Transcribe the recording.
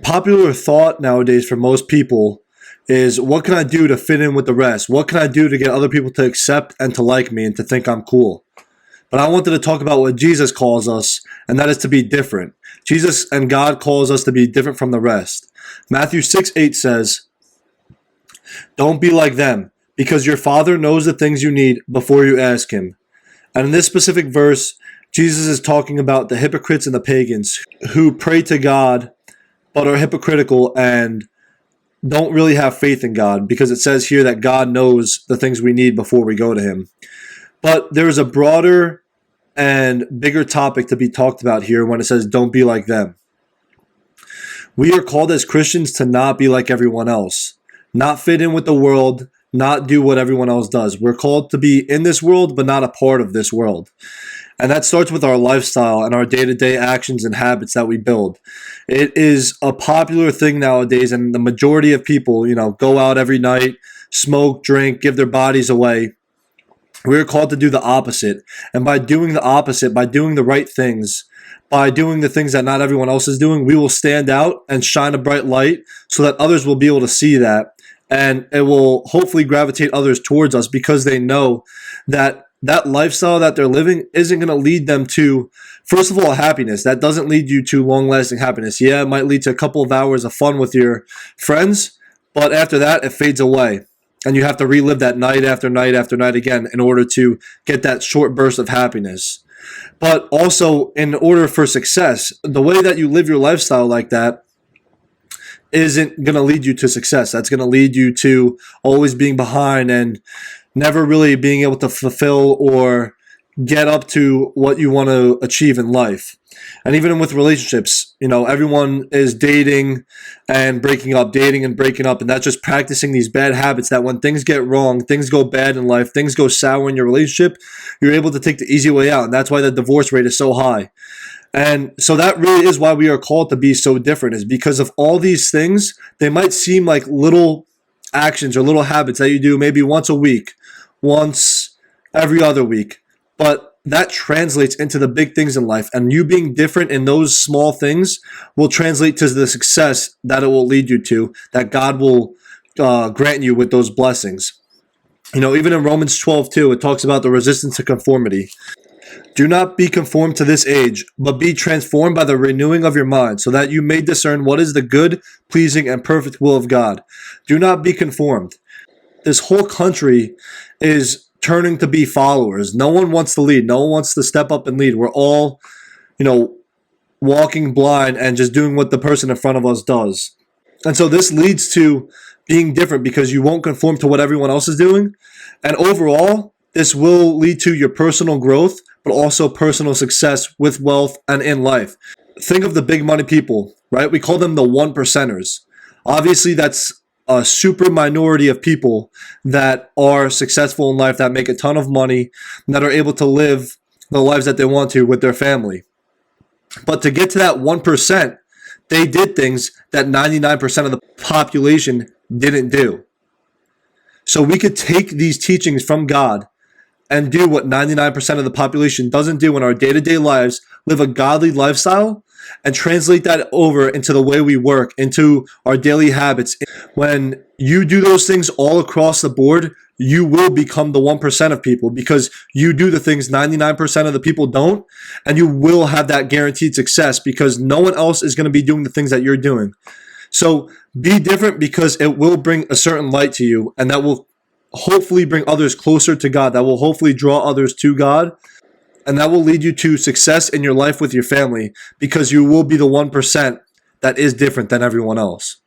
popular thought nowadays for most people is, what can I do to fit in with the rest? What can I do to get other people to accept and to like me and to think I'm cool? But I wanted to talk about what Jesus calls us, and that is to be different. Jesus and God calls us to be different from the rest. Matthew 6:8 says, "Don't be like them, because your Father knows the things you need before you ask Him." And in this specific verse, Jesus is talking about the hypocrites and the pagans who pray to God but are hypocritical and don't really have faith in God, because it says here that God knows the things we need before we go to Him. But there's a broader and bigger topic to be talked about here when it says don't be like them. We are called as Christians to not be like everyone else, not fit in with the world, not do what everyone else does. We're called to be in this world, but not a part of this world. And that starts with our lifestyle and our day-to-day actions and habits that we build. It is a popular thing nowadays, and the majority of people, go out every night, smoke, drink, give their bodies away. We're called to do the opposite. And by doing the opposite, by doing the right things, by doing the things that not everyone else is doing, we will stand out and shine a bright light so that others will be able to see that. And it will hopefully gravitate others towards us, because they know that that lifestyle that they're living isn't going to lead them to, first of all, happiness. That doesn't lead you to long-lasting happiness. Yeah, it might lead to a couple of hours of fun with your friends, but after that, it fades away. And you have to relive that night after night after night again in order to get that short burst of happiness. But also, in order for success, the way that you live your lifestyle like that isn't going to lead you to success. That's going to lead you to always being behind and never really being able to fulfill or get up to what you want to achieve in life. And even with relationships, everyone is dating and breaking up, and that's just practicing these bad habits that when things get wrong, things go bad in life, things go sour in your relationship, you're able to take the easy way out. And that's why the divorce rate is so high. And so that really is why we are called to be so different, is because of all these things. They might seem like little actions or little habits that you do maybe once a week, once every other week, but that translates into the big things in life. And you being different in those small things will translate to the success that it will lead you to, that God will grant you with those blessings. Even in Romans 12:2, it talks about the resistance to conformity. "Do not be conformed to this age, but be transformed by the renewing of your mind, so that you may discern what is the good, pleasing, and perfect will of God." Do not be conformed. This whole country is turning to be followers. No one wants to lead. No one wants to step up and lead. We're all, walking blind and just doing what the person in front of us does. And so this leads to being different, because you won't conform to what everyone else is doing. And overall, this will lead to your personal growth, but also personal success with wealth and in life. Think of the big money people, right? We call them the 1%ers. Obviously, that's a super minority of people that are successful in life, that make a ton of money, and that are able to live the lives that they want to with their family. But to get to that 1%, they did things that 99% of the population didn't do. So we could take these teachings from God and do what 99% of the population doesn't do in our day-to-day lives, live a godly lifestyle, and translate that over into the way we work, into our daily habits. When you do those things all across the board, you will become the 1% of people, because you do the things 99% of the people don't, and you will have that guaranteed success, because no one else is going to be doing the things that you're doing. So be different, because it will bring a certain light to you, and that will hopefully bring others closer to God. That will hopefully draw others to God. And that will lead you to success in your life with your family, because you will be the 1% that is different than everyone else.